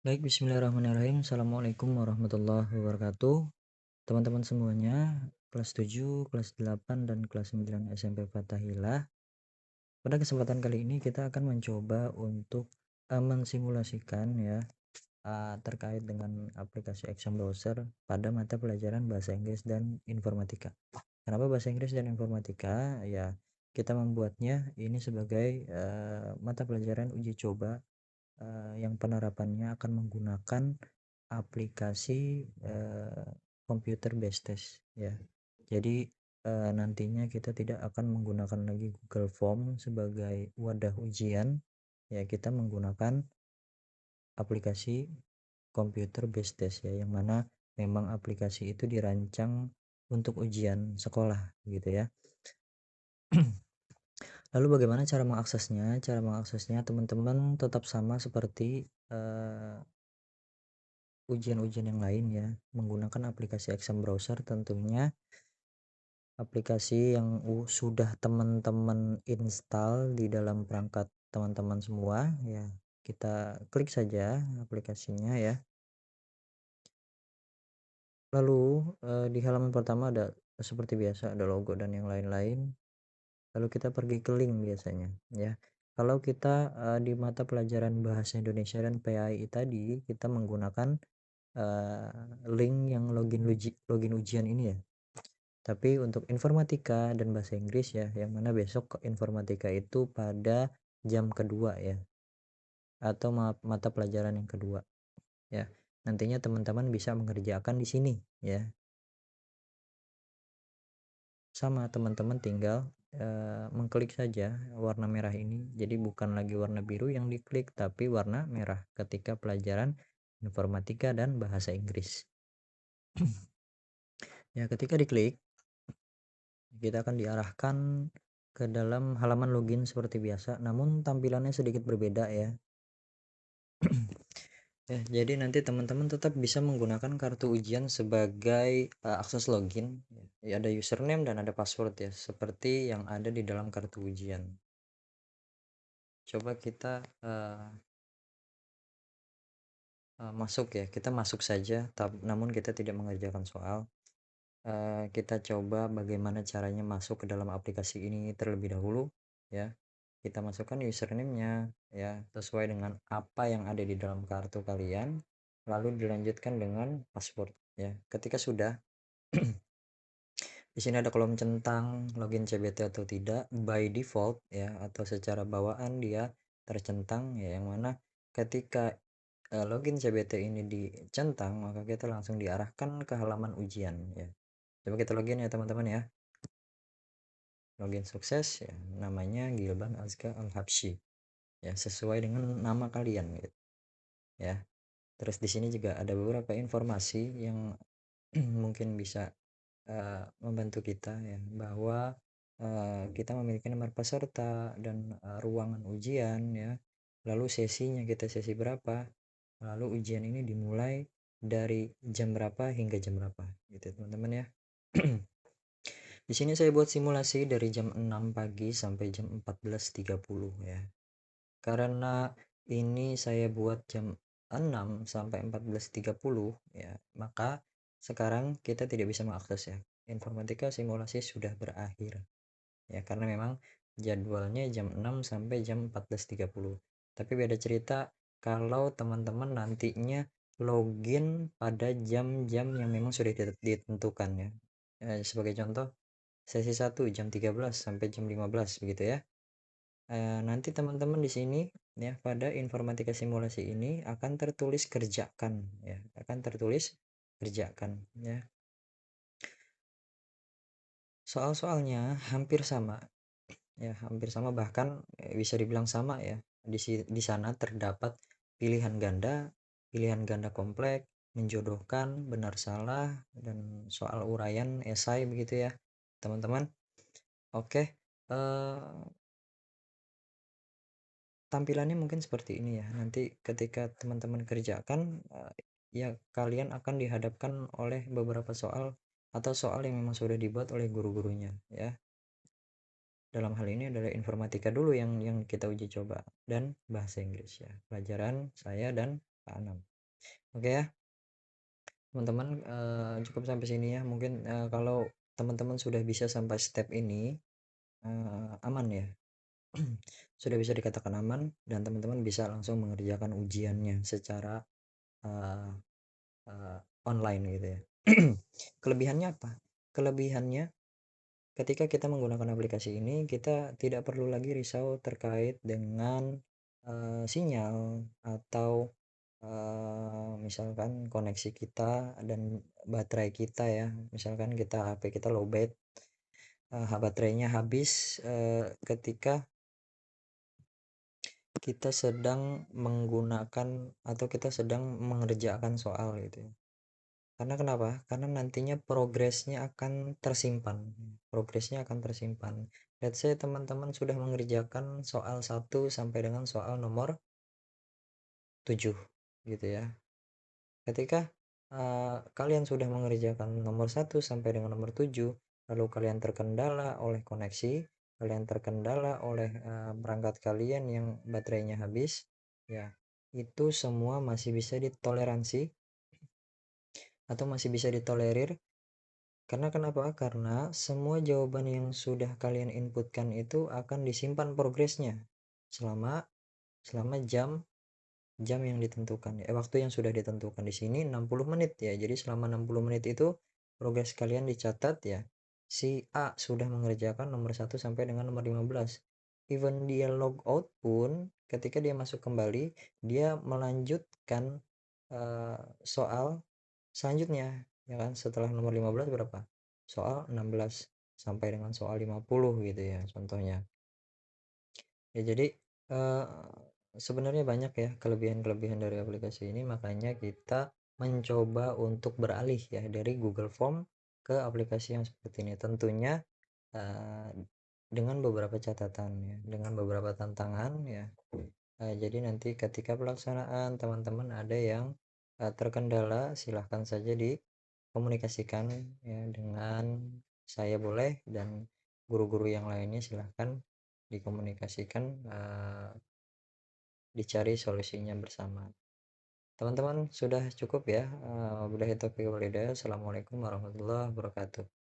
Baik, bismillahirrahmanirrahim. Assalamualaikum warahmatullahi wabarakatuh. Teman-teman semuanya, kelas 7, kelas 8, dan kelas 9 SMP Fathahilah. Pada kesempatan kali ini kita akan mencoba untuk mensimulasikan ya terkait dengan aplikasi Exam Browser pada mata pelajaran bahasa Inggris dan informatika. Kenapa bahasa Inggris dan informatika? Ya, kita membuatnya ini sebagai mata pelajaran uji coba yang penerapannya akan menggunakan aplikasi computer based test ya. Jadi nantinya kita tidak akan menggunakan lagi Google Form sebagai wadah ujian ya, kita menggunakan aplikasi computer based test ya, yang mana memang aplikasi itu dirancang untuk ujian sekolah gitu ya. Lalu bagaimana cara mengaksesnya? Cara mengaksesnya teman-teman tetap sama seperti ujian-ujian yang lain ya, menggunakan aplikasi Exam Browser. Tentunya aplikasi yang sudah teman-teman install di dalam perangkat teman-teman semua ya, kita klik saja aplikasinya ya. Lalu di halaman pertama ada seperti biasa ada logo dan yang lain-lain. Lalu kita pergi ke link biasanya ya. Kalau kita di mata pelajaran bahasa Indonesia dan PAI tadi kita menggunakan link yang login ujian ini ya. Tapi untuk informatika dan bahasa Inggris ya, yang mana besok informatika itu pada jam kedua ya, atau mata pelajaran yang kedua ya. Nantinya teman-teman bisa mengerjakan di sini ya. Sama, teman-teman tinggal mengklik saja warna merah ini. Jadi bukan lagi warna biru yang diklik, tapi warna merah ketika pelajaran informatika dan bahasa Inggris. Ya, ketika diklik kita akan diarahkan ke dalam halaman login seperti biasa, namun tampilannya sedikit berbeda ya. Ya, jadi nanti teman-teman tetap bisa menggunakan kartu ujian sebagai akses login. Ya, ada username dan ada password ya, seperti yang ada di dalam kartu ujian. Coba kita masuk ya, kita masuk saja, namun kita tidak mengerjakan soal. Kita coba bagaimana caranya masuk ke dalam aplikasi ini terlebih dahulu ya. Kita masukkan username-nya ya, sesuai dengan apa yang ada di dalam kartu kalian, lalu dilanjutkan dengan password ya. Ketika sudah di sini ada kolom centang login CBT atau tidak. By default ya, atau secara bawaan dia tercentang ya, yang mana ketika login CBT ini dicentang maka kita langsung diarahkan ke halaman ujian ya. Coba kita login ya teman-teman ya. Login sukses ya, namanya Gilban Azka Al-Habsyi ya, sesuai dengan nama kalian gitu ya. Terus di sini juga ada beberapa informasi yang mungkin bisa membantu kita ya, bahwa kita memiliki nomor peserta dan ruangan ujian ya, lalu sesinya kita sesi berapa, lalu ujian ini dimulai dari jam berapa hingga jam berapa gitu teman-teman ya. Di sini saya buat simulasi dari jam 6 pagi sampai jam 14.30 ya. Karena ini saya buat jam 6 sampai 14.30 ya, maka sekarang kita tidak bisa mengakses ya. Informatika simulasi sudah berakhir ya, karena memang jadwalnya jam 6 sampai jam 14.30. Tapi beda cerita kalau teman-teman nantinya login pada jam-jam yang memang sudah ditentukan ya. Sebagai contoh sesi 1 jam 13 sampai jam 15 begitu ya. Nanti teman-teman di sini ya, pada informatika simulasi ini akan tertulis kerjakan ya, akan tertulis kerjakan ya. Soal-soalnya hampir sama ya, hampir sama, bahkan bisa dibilang sama ya. Di sana terdapat pilihan ganda kompleks, menjodohkan, benar salah, dan soal uraian esai begitu ya teman-teman. Oke, tampilannya mungkin seperti ini ya. Nanti ketika teman-teman kerjakan ya, kalian akan dihadapkan oleh beberapa soal atau soal yang memang sudah dibuat oleh guru-gurunya ya. Dalam hal ini adalah informatika dulu yang kita uji coba, dan bahasa Inggris ya, pelajaran saya dan Pak Anam. Oke ya, teman-teman, cukup sampai sini ya. Mungkin, kalau teman-teman sudah bisa sampai step ini, aman ya. Sudah bisa dikatakan aman dan teman-teman bisa langsung mengerjakan ujiannya secara, eee eee, online gitu ya. Kelebihannya apa? Kelebihannya ketika kita menggunakan aplikasi ini, kita tidak perlu lagi risau terkait dengan, sinyal atau, misalkan koneksi kita dan baterai kita ya. Misalkan HP kita lowbat, baterainya habis, ketika kita sedang menggunakan atau kita sedang mengerjakan soal gitu ya. Karena kenapa? Karena nantinya progresnya akan tersimpan. Let's say teman-teman sudah mengerjakan soal 1 sampai dengan soal nomor 7 gitu ya. Ketika, kalian sudah mengerjakan nomor 1 sampai dengan nomor 7, lalu kalian terkendala oleh koneksi, kalian terkendala oleh, perangkat kalian yang baterainya habis, ya, itu semua masih bisa ditoleransi atau masih bisa ditolerir. Karena kenapa? Karena semua jawaban yang sudah kalian inputkan itu akan disimpan progresnya selama selama jam yang ditentukan ya, waktu yang sudah ditentukan di sini 60 menit ya. Jadi selama 60 menit itu progres kalian dicatat ya. Si A sudah mengerjakan nomor 1 sampai dengan nomor 15. Even dia log out pun ketika dia masuk kembali, dia melanjutkan soal selanjutnya ya kan, setelah nomor 15 berapa? Soal 16 sampai dengan soal 50 gitu ya contohnya. Ya jadi, eee, sebenarnya banyak ya kelebihan-kelebihan dari aplikasi ini, makanya kita mencoba untuk beralih ya dari Google Form ke aplikasi yang seperti ini. Tentunya, eee, dengan beberapa catatan ya, dengan beberapa tantangan ya. Jadi nanti ketika pelaksanaan teman-teman ada yang, terkendala, silahkan saja dikomunikasikan ya dengan saya boleh, dan guru-guru yang lainnya silahkan dikomunikasikan, dicari solusinya bersama. Teman-teman sudah cukup ya, wabillahi taufiq wal hidayah. Assalamualaikum warahmatullahi wabarakatuh.